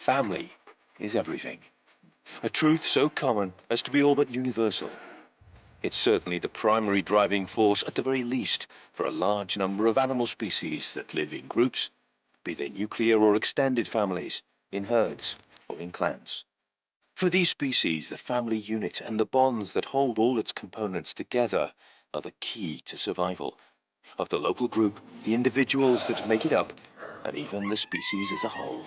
Family is everything. A truth so common as to be all but universal. It's certainly the primary driving force, at the very least, for a large number of animal species that live in groups, be they nuclear or extended families, in herds or in clans. For these species, the family unit and the bonds that hold all its components together are the key to survival. Of the local group, the individuals that make it up, and even the species as a whole.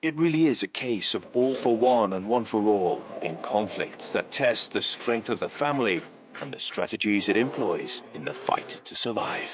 It really is a case of all for one and one for all in conflicts that test the strength of the family and the strategies it employs in the fight to survive.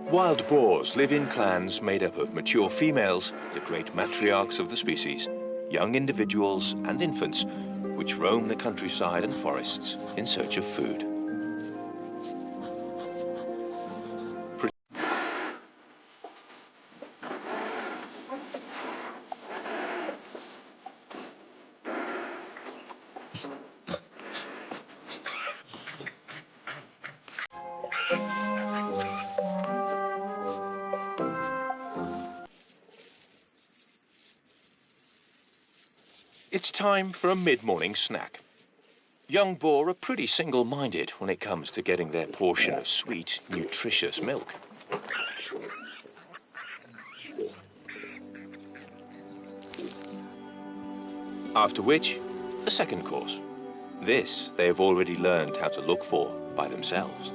Wild boars live in clans made up of mature females, the great matriarchs of the species, young individuals and infants, which roam the countryside and forests in search of food. It's time for a mid-morning snack. Young boar are pretty single-minded when it comes to getting their portion of sweet, nutritious milk. After which, a second course. This they have already learned how to look for by themselves.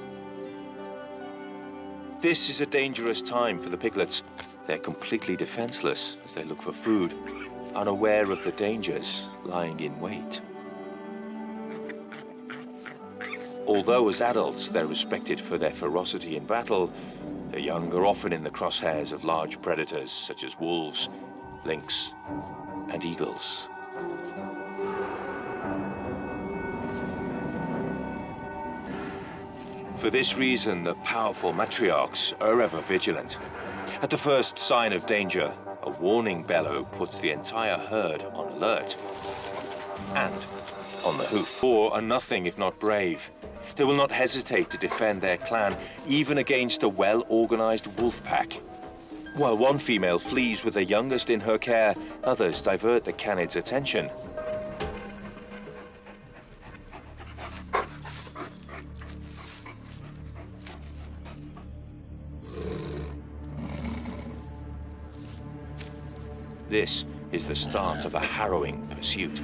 This is a dangerous time for the piglets. They're completely defenseless as they look for food, unaware of the dangers lying in wait. Although as adults they're respected for their ferocity in battle, the young are often in the crosshairs of large predators such as wolves, lynx, and eagles. For this reason, the powerful matriarchs are ever vigilant. At the first sign of danger, a warning bellow puts the entire herd on alert and on the hoof. Boar are nothing if not brave. They will not hesitate to defend their clan, even against a well-organized wolf pack. While one female flees with the youngest in her care, others divert the canid's attention. This is the start of a harrowing pursuit.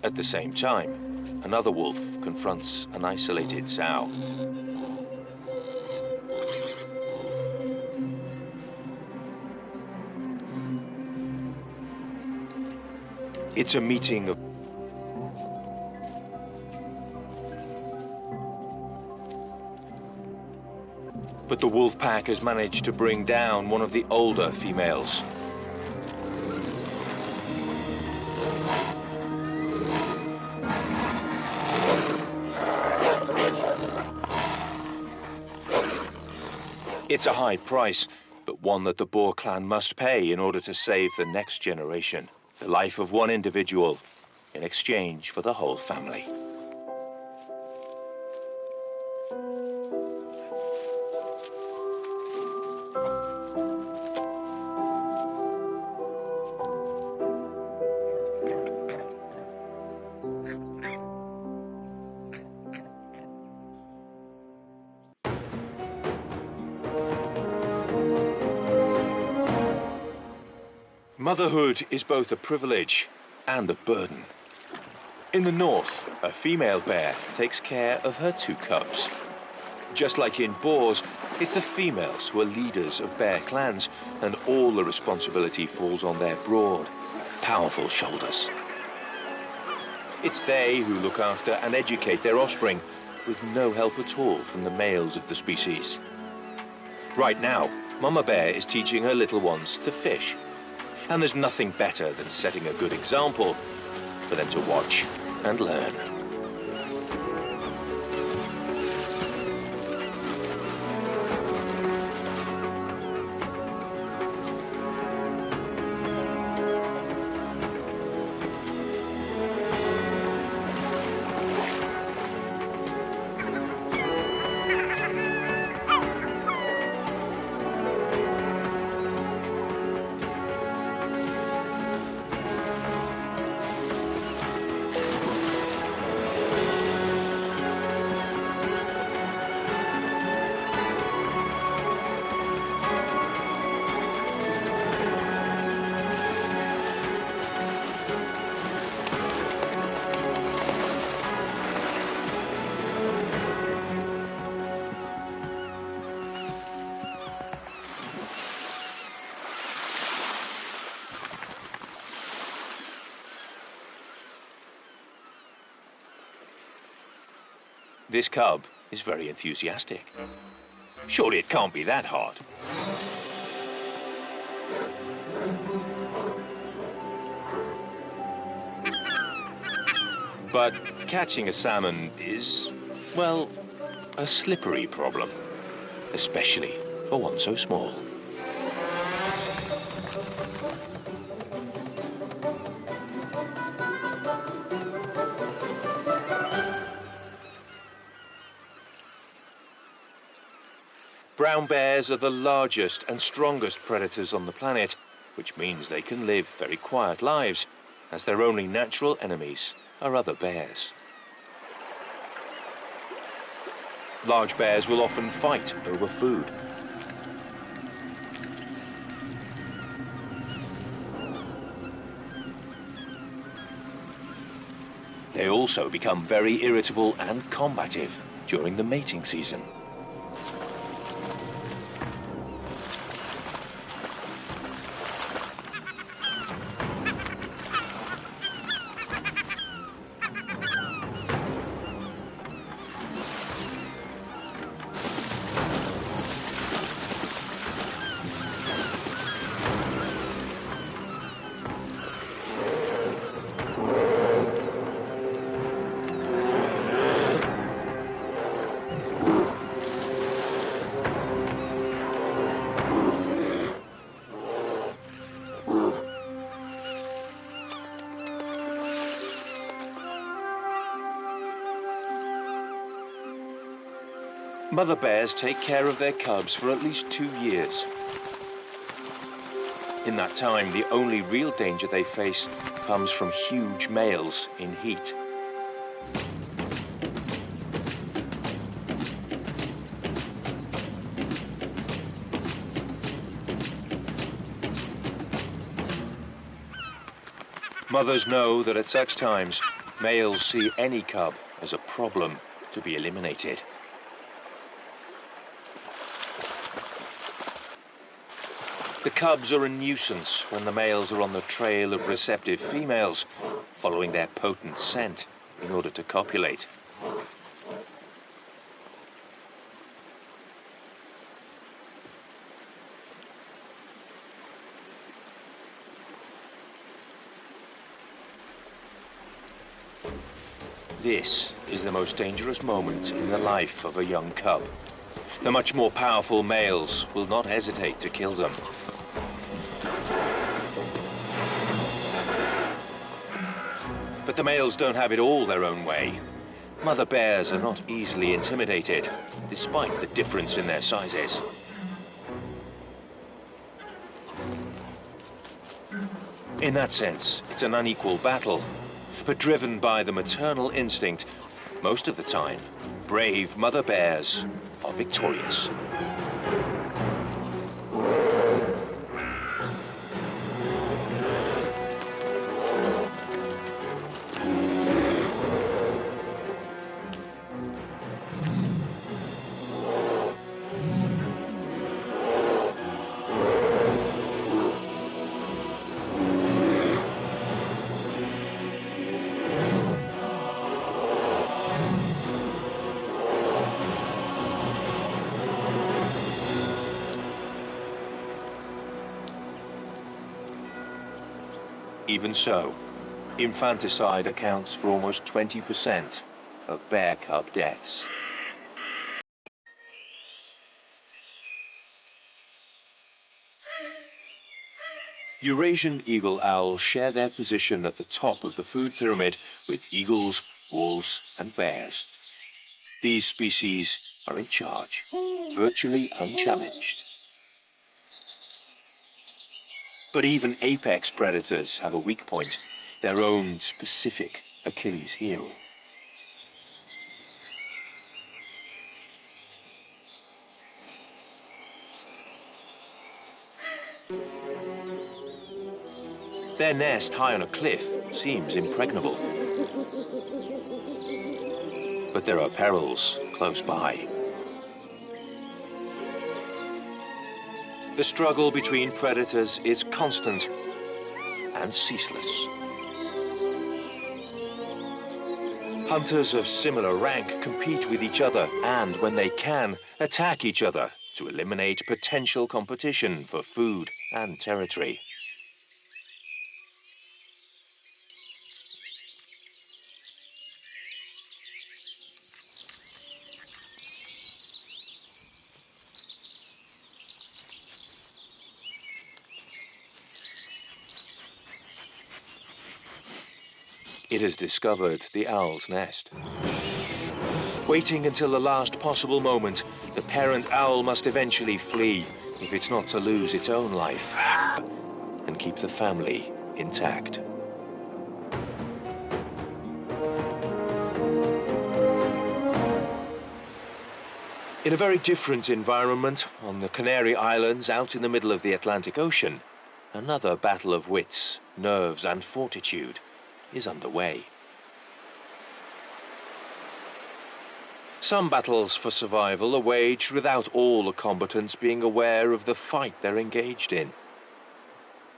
At the same time, another wolf confronts an isolated sow. It's a meeting of... But the wolf pack has managed to bring down one of the older females. It's a high price, but one that the Boer clan must pay in order to save the next generation. The life of one individual in exchange for the whole family. Motherhood is both a privilege and a burden. In the north, a female bear takes care of her two cubs. Just like in Boers, it's the females who are leaders of bear clans, and all the responsibility falls on their broad, powerful shoulders. It's they who look after and educate their offspring, with no help at all from the males of the species. Right now, Mama Bear is teaching her little ones to fish. And there's nothing better than setting a good example for them to watch and learn. This cub is very enthusiastic. Surely it can't be that hard. But catching a salmon is, well, a slippery problem, especially for one so small. Brown bears are the largest and strongest predators on the planet, which means they can live very quiet lives, as their only natural enemies are other bears. Large bears will often fight over food. They also become very irritable and combative during the mating season. Mother bears take care of their cubs for at least 2 years. In that time, the only real danger they face comes from huge males in heat. Mothers know that at such times, Males see any cub as a problem to be eliminated. The cubs are a nuisance when the males are on the trail of receptive females, following their potent scent in order to copulate. This is the most dangerous moment in the life of a young cub. The much more powerful males will not hesitate to kill them. But the males don't have it all their own way. Mother bears are not easily intimidated, despite the difference in their sizes. In that sense, it's an unequal battle. But driven by the maternal instinct, most of the time, brave mother bears are victorious. Even so, infanticide accounts for almost 20% of bear cub deaths. Eurasian eagle owls share their position at the top of the food pyramid with eagles, wolves, and bears. These species are in charge, virtually unchallenged. But even apex predators have a weak point, their own specific Achilles heel. Their nest high on a cliff seems impregnable. But there are perils close by. The struggle between predators is constant and ceaseless. Hunters of similar rank compete with each other and, when they can, attack each other to eliminate potential competition for food and territory. It has discovered the owl's nest. Waiting until the last possible moment, the parent owl must eventually flee if it's not to lose its own life and keep the family intact. In a very different environment, on the Canary Islands out in the middle of the Atlantic Ocean, another battle of wits, nerves, and fortitude is underway. Some battles for survival are waged without all the combatants being aware of the fight they're engaged in.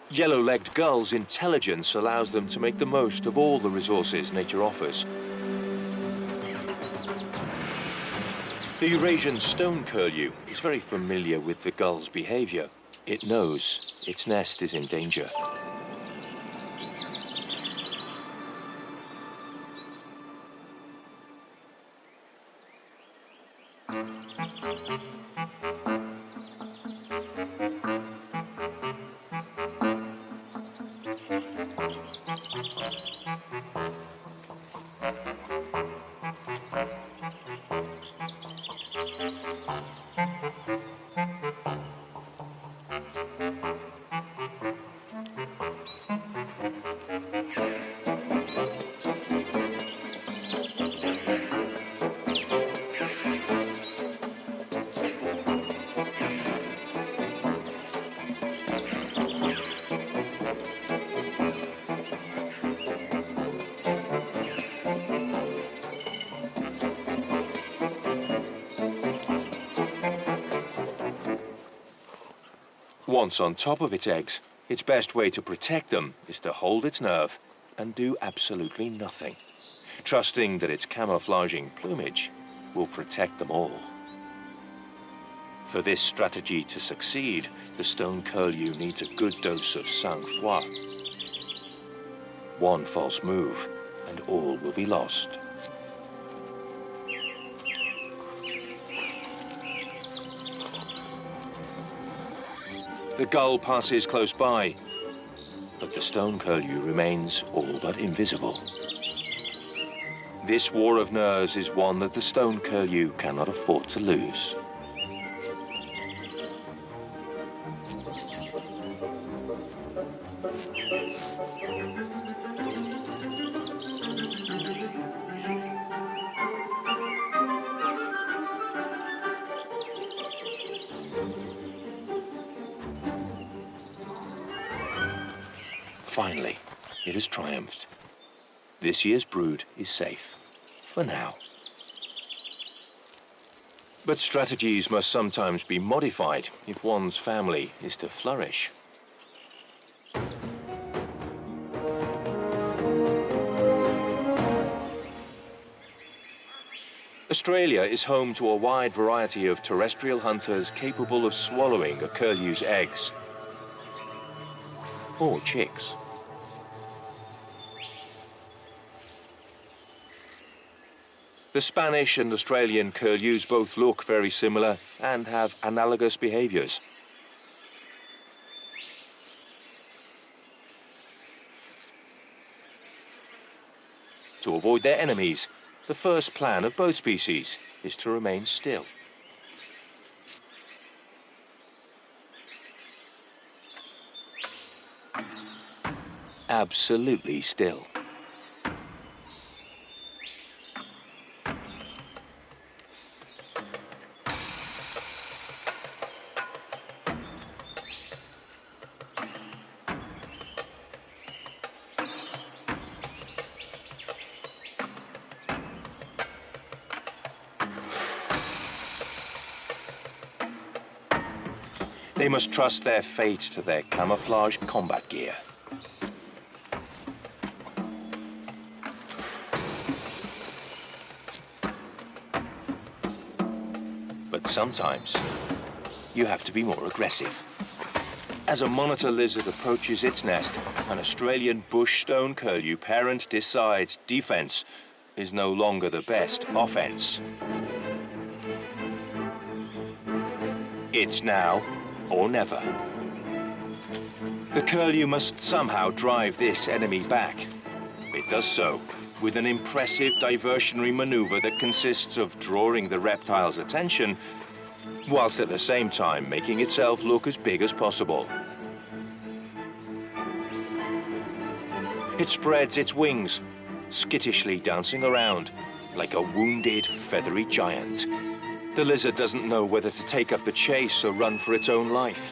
Yellow-legged gulls' intelligence allows them to make the most of all the resources nature offers. The Eurasian stone curlew is very familiar with the gull's behavior. It knows its nest is in danger. Once on top of its eggs, its best way to protect them is to hold its nerve and do absolutely nothing, trusting that its camouflaging plumage will protect them all. For this strategy to succeed, the stone curlew needs a good dose of sang-froid. One false move, and all will be lost. The gull passes close by, but the stone curlew remains all but invisible. This war of nerves is one that the stone curlew cannot afford to lose. Finally, it has triumphed. This year's brood is safe, for now. But strategies must sometimes be modified if one's family is to flourish. Australia is home to a wide variety of terrestrial hunters capable of swallowing a curlew's eggs, or chicks. The Spanish and Australian curlews both look very similar and have analogous behaviors. To avoid their enemies, the first plan of both species is to remain still. Absolutely still. They must trust their fate to their camouflage combat gear. But sometimes, you have to be more aggressive. As a monitor lizard approaches its nest, an Australian bush stone curlew parent decides defense is no longer the best offense. It's now or never. The curlew must somehow drive this enemy back. It does so with an impressive diversionary maneuver that consists of drawing the reptile's attention, whilst at the same time making itself look as big as possible. It spreads its wings, skittishly dancing around like a wounded, feathery giant. The lizard doesn't know whether to take up the chase or run for its own life.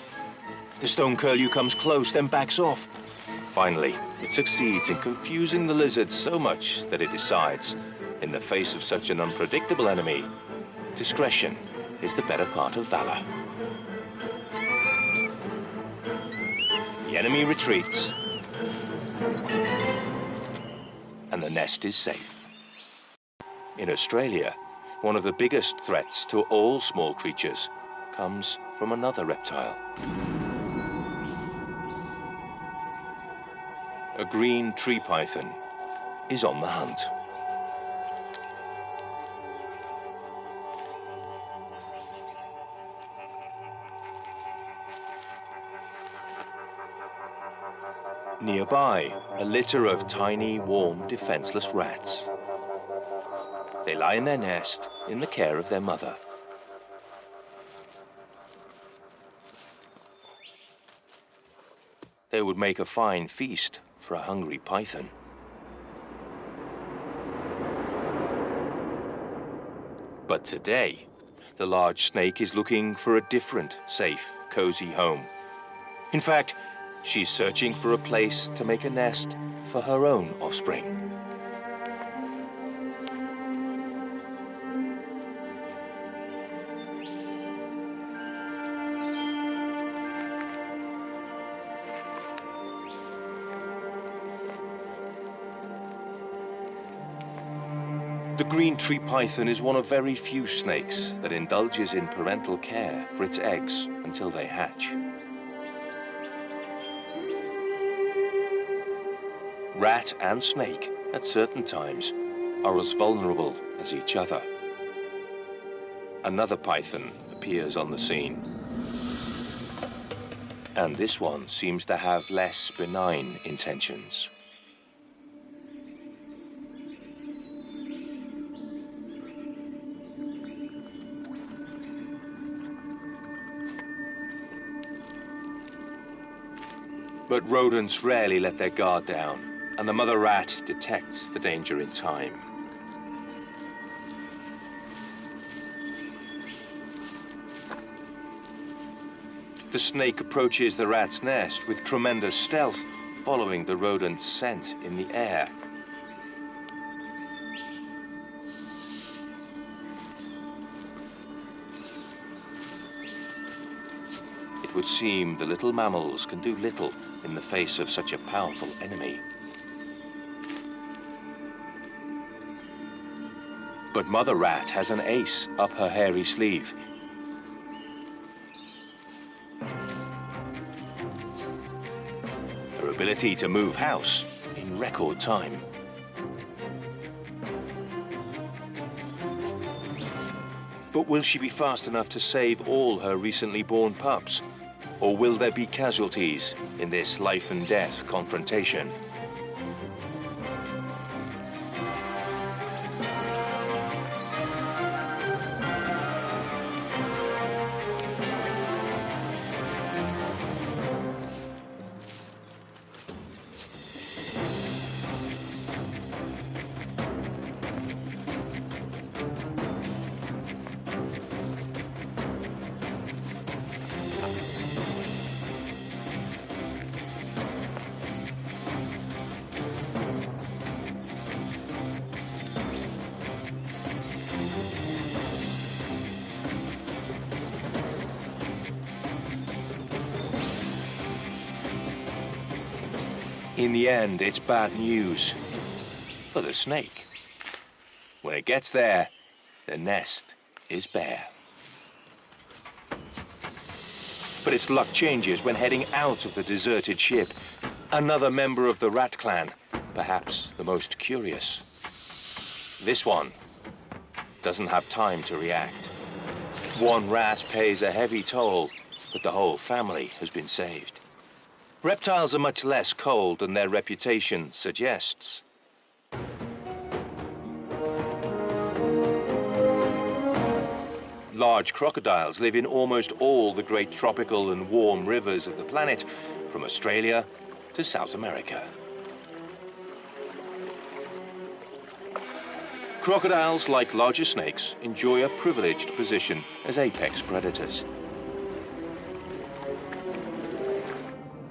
The stone curlew comes close, then backs off. Finally, it succeeds in confusing the lizard so much that it decides, in the face of such an unpredictable enemy, discretion is the better part of valor. The enemy retreats, and the nest is safe. In Australia, one of the biggest threats to all small creatures comes from another reptile. A green tree python is on the hunt. Nearby, a litter of tiny, warm, defenseless rats. They lie in their nest in the care of their mother. They would make a fine feast for a hungry python. But today, the large snake is looking for a different, safe, cozy home. In fact, she's searching for a place to make a nest for her own offspring. The green tree python is one of very few snakes that indulges in parental care for its eggs until they hatch. Rat and snake, at certain times, are as vulnerable as each other. Another python appears on the scene. And this one seems to have less benign intentions. But rodents rarely let their guard down, and the mother rat detects the danger in time. The snake approaches the rat's nest with tremendous stealth, following the rodent's scent in the air. It would seem the little mammals can do little in the face of such a powerful enemy. But mother rat has an ace up her hairy sleeve. Her ability to move house in record time. But will she be fast enough to save all her recently born pups? Or will there be casualties in this life and death confrontation? In the end, it's bad news for the snake. When it gets there, the nest is bare. But its luck changes when heading out of the deserted ship. Another member of the rat clan, perhaps the most curious. This one doesn't have time to react. One rat pays a heavy toll, but the whole family has been saved. Reptiles are much less cold than their reputation suggests. Large crocodiles live in almost all the great tropical and warm rivers of the planet, from Australia to South America. Crocodiles, like larger snakes, enjoy a privileged position as apex predators.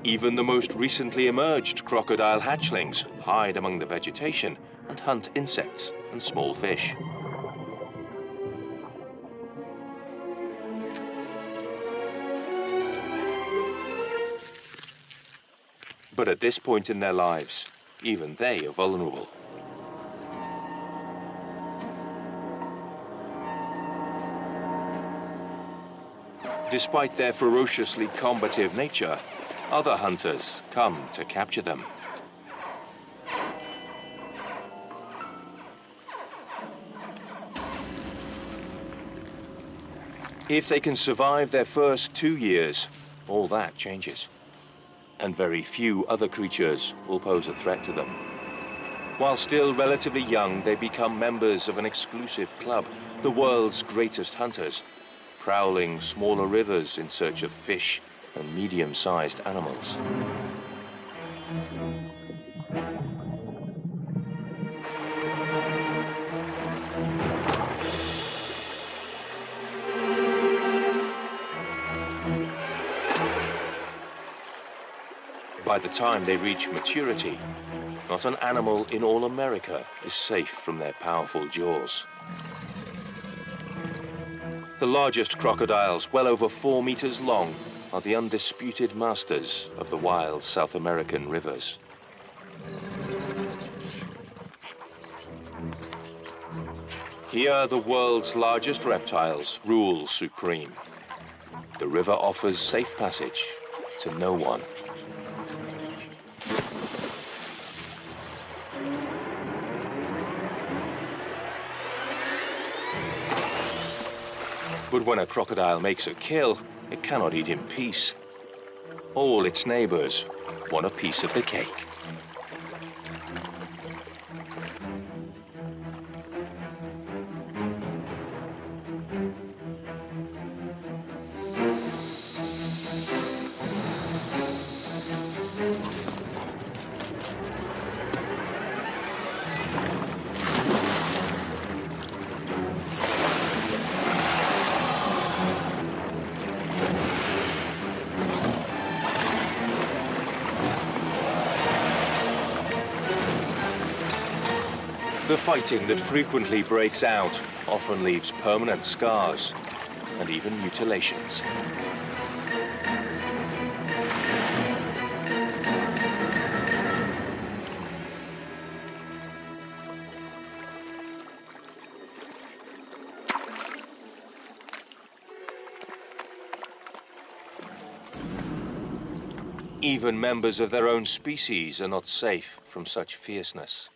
Even the most recently emerged crocodile hatchlings hide among the vegetation and hunt insects and small fish. But at this point in their lives, even they are vulnerable. Despite their ferociously combative nature, other hunters come to capture them. If they can survive their first 2 years, all that changes. And very few other creatures will pose a threat to them. While still relatively young, they become members of an exclusive club, the world's greatest hunters, prowling smaller rivers in search of fish and medium-sized animals. By the time they reach maturity, not an animal in all America is safe from their powerful jaws. The largest crocodiles, well over 4 meters long, are the undisputed masters of the wild South American rivers. Here, the world's largest reptiles rule supreme. The river offers safe passage to no one. But when a crocodile makes a kill, it cannot eat in peace. All its neighbors want a piece of the cake. The fighting that frequently breaks out often leaves permanent scars and even mutilations. Even members of their own species are not safe from such fierceness.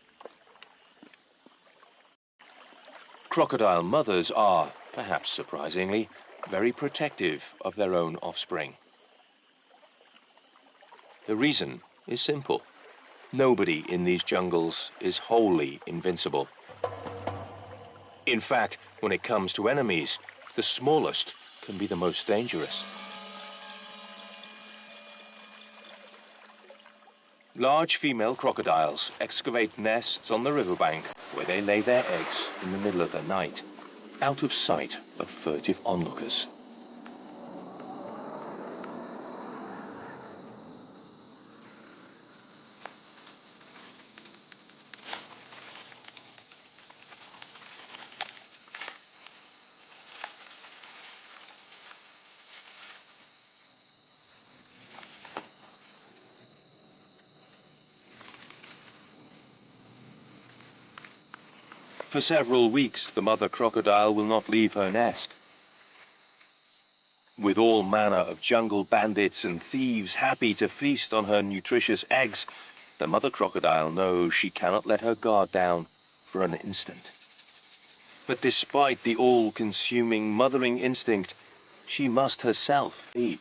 Crocodile mothers are, perhaps surprisingly, very protective of their own offspring. The reason is simple. Nobody in these jungles is wholly invincible. In fact, when it comes to enemies, the smallest can be the most dangerous. Large female crocodiles excavate nests on the riverbank where they lay their eggs in the middle of the night, out of sight of furtive onlookers. For several weeks, the mother crocodile will not leave her nest. With all manner of jungle bandits and thieves happy to feast on her nutritious eggs, the mother crocodile knows she cannot let her guard down for an instant. But despite the all-consuming mothering instinct, she must herself feed.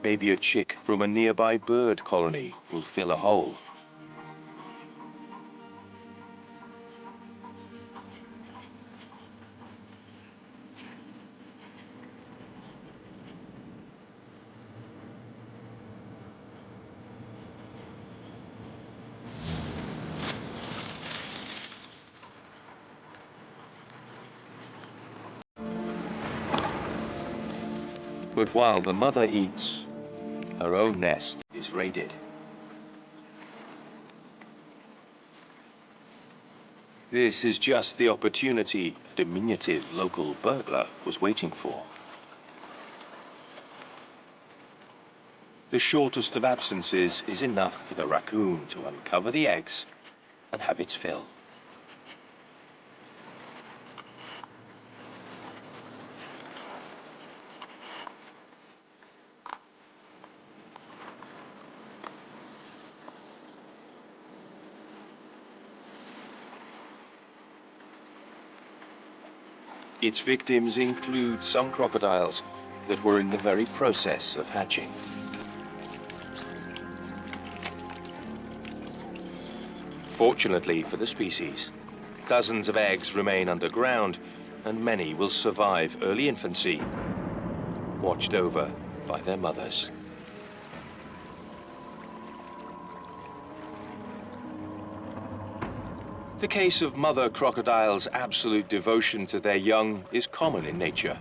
Maybe a chick from a nearby bird colony will fill a hole. But while the mother eats, her own nest is raided. This is just the opportunity a diminutive local burglar was waiting for. The shortest of absences is enough for the raccoon to uncover the eggs and have its fill. Its victims include some crocodiles that were in the very process of hatching. Fortunately for the species, dozens of eggs remain underground, and many will survive early infancy, watched over by their mothers. The case of mother crocodiles' absolute devotion to their young is common in nature.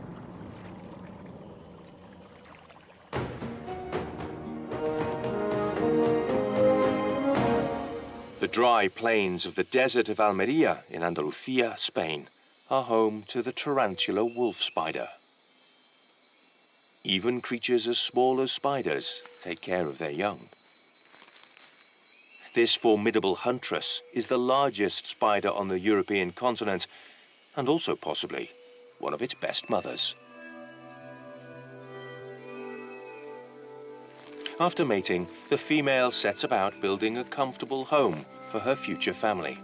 The dry plains of the desert of Almería in Andalusia, Spain, are home to the tarantula wolf spider. Even creatures as small as spiders take care of their young. This formidable huntress is the largest spider on the European continent, and also possibly one of its best mothers. After mating, the female sets about building a comfortable home for her future family.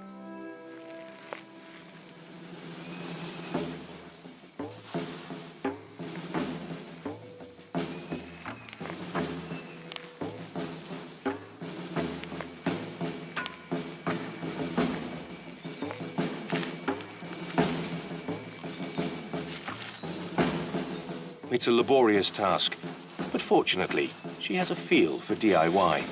It's a laborious task, but fortunately, she has a feel for DIY.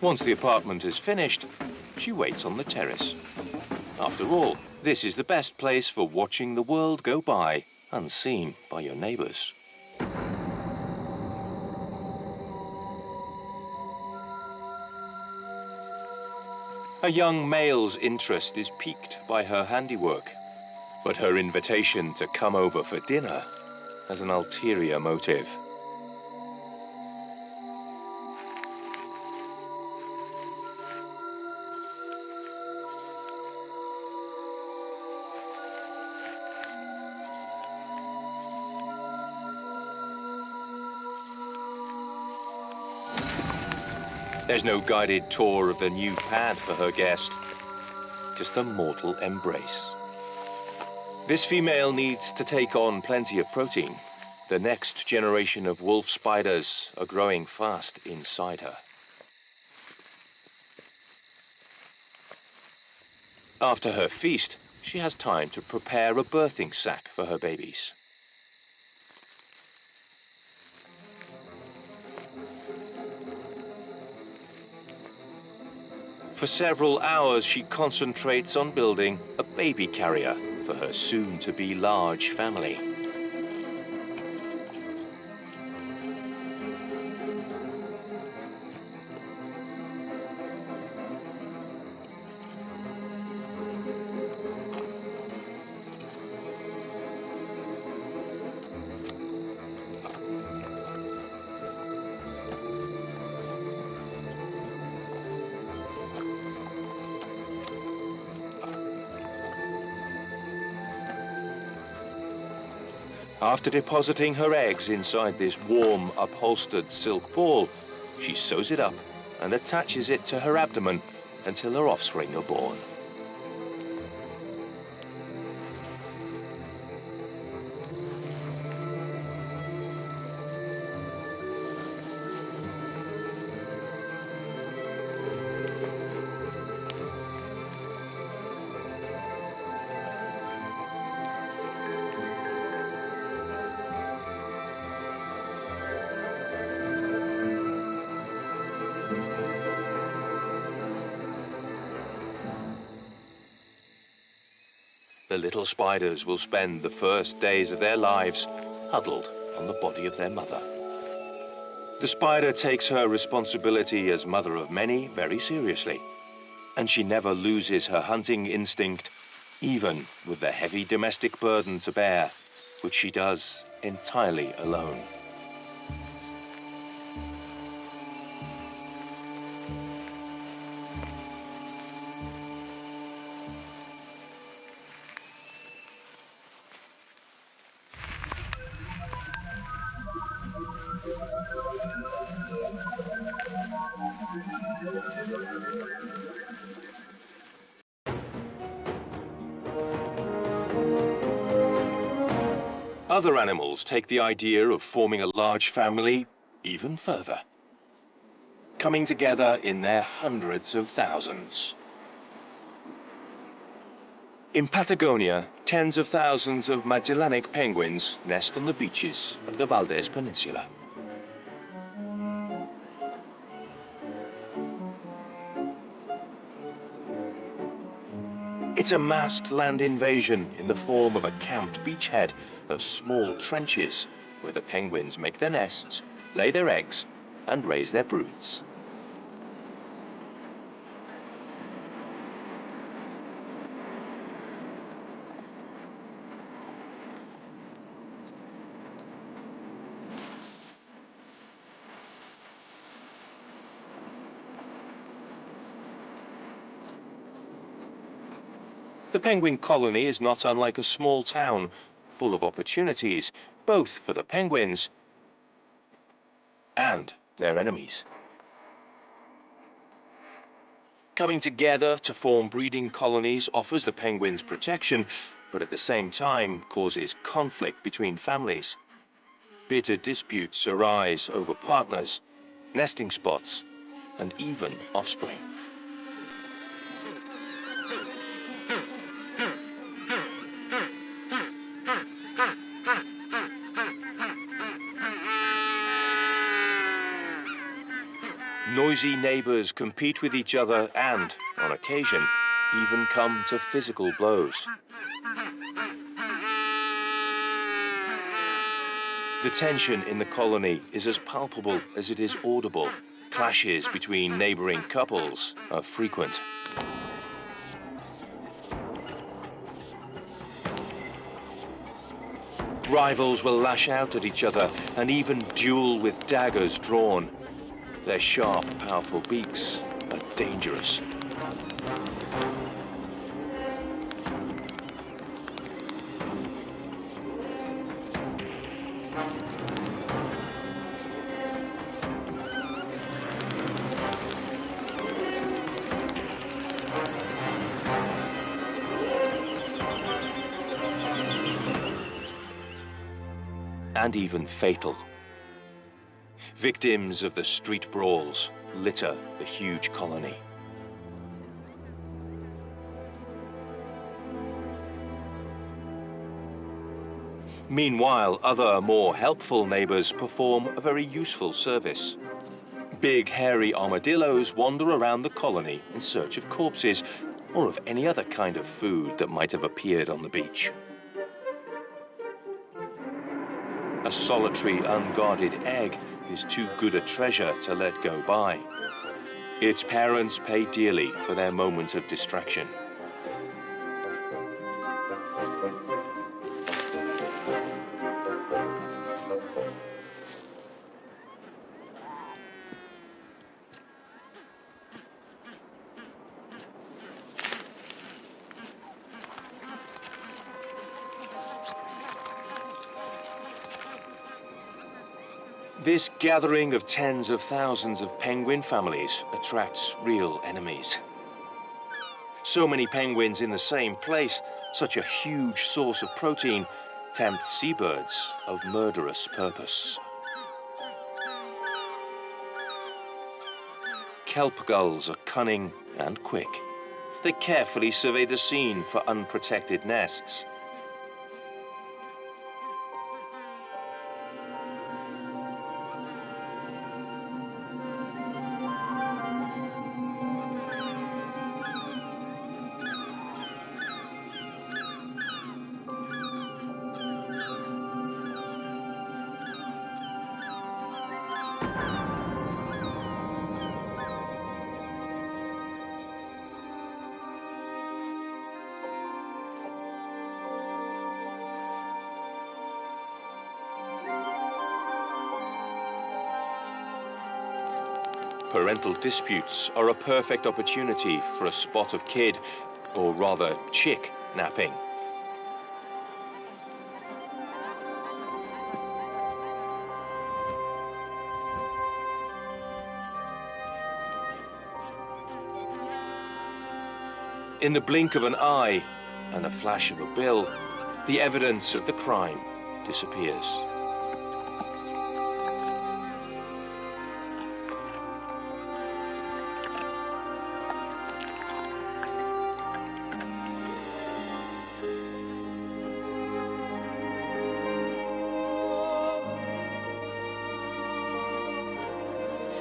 Once the apartment is finished, she waits on the terrace. After all, this is the best place for watching the world go by, unseen by your neighbors. A young male's interest is piqued by her handiwork, but her invitation to come over for dinner has an ulterior motive. There's no guided tour of the new pad for her guest, just a mortal embrace. This female needs to take on plenty of protein. The next generation of wolf spiders are growing fast inside her. After her feast, she has time to prepare a birthing sac for her babies. For several hours, she concentrates on building a baby carrier for her soon-to-be large family. After depositing her eggs inside this warm, upholstered silk ball, she sews it up and attaches it to her abdomen until her offspring are born. The little spiders will spend the first days of their lives huddled on the body of their mother. The spider takes her responsibility as mother of many very seriously, and she never loses her hunting instinct, even with the heavy domestic burden to bear, which she does entirely alone. Other animals take the idea of forming a large family even further, coming together in their hundreds of thousands. In Patagonia, tens of thousands of Magellanic penguins nest on the beaches of the Valdez Peninsula. It's a massed land invasion in the form of a camped beachhead of small trenches where the penguins make their nests lay their eggs, and raise their broods. The penguin colony is not unlike a small town, full of opportunities, both for the penguins and their enemies. Coming together to form breeding colonies offers the penguins protection, but at the same time causes conflict between families. Bitter disputes arise over partners, nesting spots, and even offspring. Noisy neighbors compete with each other and, on occasion, even come to physical blows. The tension in the colony is as palpable as it is audible. Clashes between neighboring couples are frequent. Rivals will lash out at each other and even duel with daggers drawn. Their sharp, powerful beaks are dangerous. And even fatal. Victims of the street brawls litter the huge colony. Meanwhile, other, more helpful neighbors perform a very useful service. Big, hairy armadillos wander around the colony in search of corpses or of any other kind of food that might have appeared on the beach. A solitary, unguarded egg is too good a treasure to let go by. Its parents pay dearly for their moment of distraction. This gathering of tens of thousands of penguin families attracts real enemies. So many penguins in the same place, such a huge source of protein, tempts seabirds of murderous purpose. Kelp gulls are cunning and quick. They carefully survey the scene for unprotected nests. Parental disputes are a perfect opportunity for a spot of kid, or rather chick, napping. In the blink of an eye and a flash of a bill, the evidence of the crime disappears.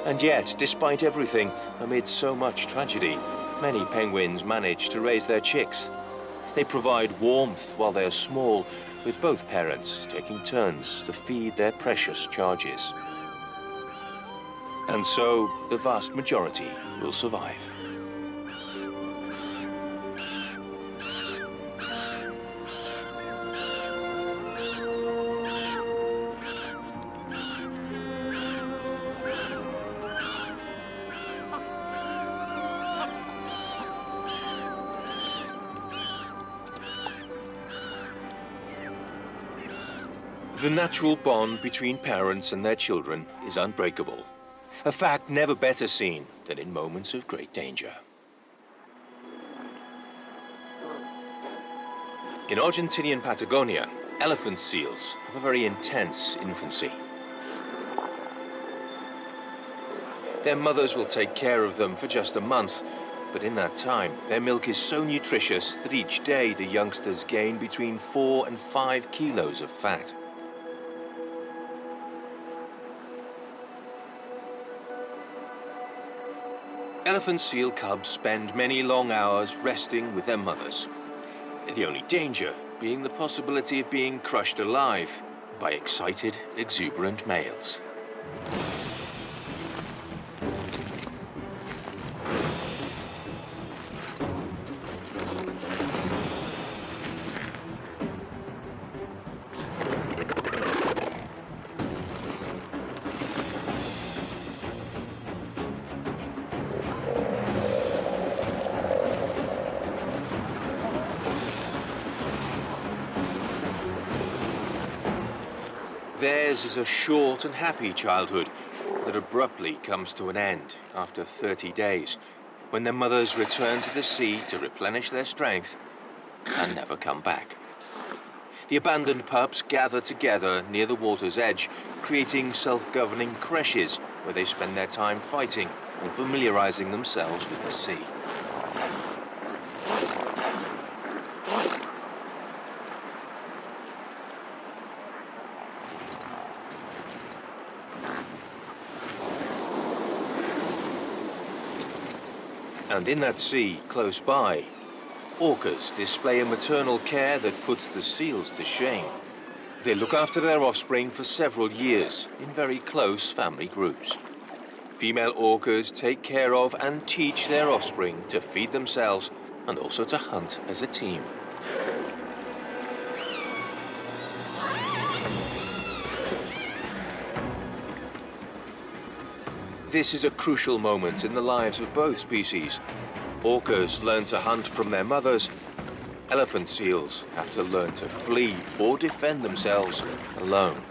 And yet, despite everything, amid so much tragedy, many penguins manage to raise their chicks. They provide warmth while they are small, with both parents taking turns to feed their precious charges. And so, the vast majority will survive. The natural bond between parents and their children is unbreakable, a fact never better seen than in moments of great danger. In Argentinian Patagonia, elephant seals have a very intense infancy. Their mothers will take care of them for just a month, but in that time, their milk is so nutritious that each day the youngsters gain between 4 and 5 kilos of fat. Elephant seal cubs spend many long hours resting with their mothers. The only danger being the possibility of being crushed alive by excited, exuberant males. Theirs is a short and happy childhood that abruptly comes to an end after 30 days, when their mothers return to the sea to replenish their strength and never come back. The abandoned pups gather together near the water's edge, creating self-governing creches where they spend their time fighting and familiarizing themselves with the sea. And in that sea, close by, orcas display a maternal care that puts the seals to shame. They look after their offspring for several years in very close family groups. Female orcas take care of and teach their offspring to feed themselves and also to hunt as a team. This is a crucial moment in the lives of both species. Orcas learn to hunt from their mothers. Elephant seals have to learn to flee or defend themselves alone.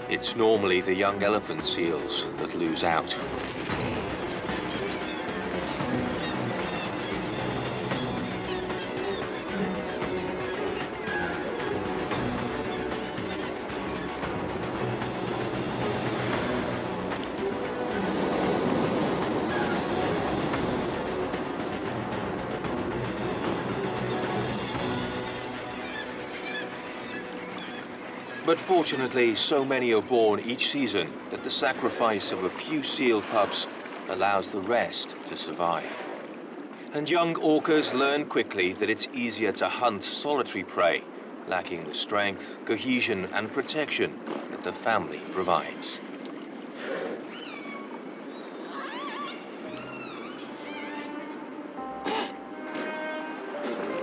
It's normally the young elephant seals that lose out. But fortunately, so many are born each season that the sacrifice of a few seal pups allows the rest to survive. And young orcas learn quickly that it's easier to hunt solitary prey, lacking the strength, cohesion, and protection that the family provides.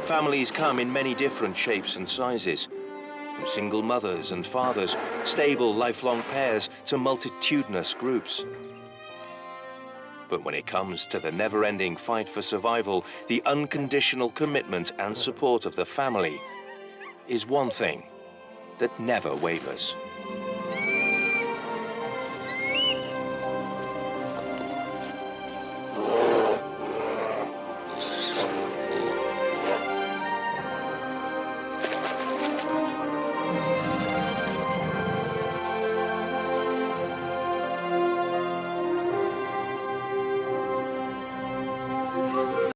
Families come in many different shapes and sizes. From single mothers and fathers, stable lifelong pairs, to multitudinous groups. But when it comes to the never-ending fight for survival, the unconditional commitment and support of the family is one thing that never wavers.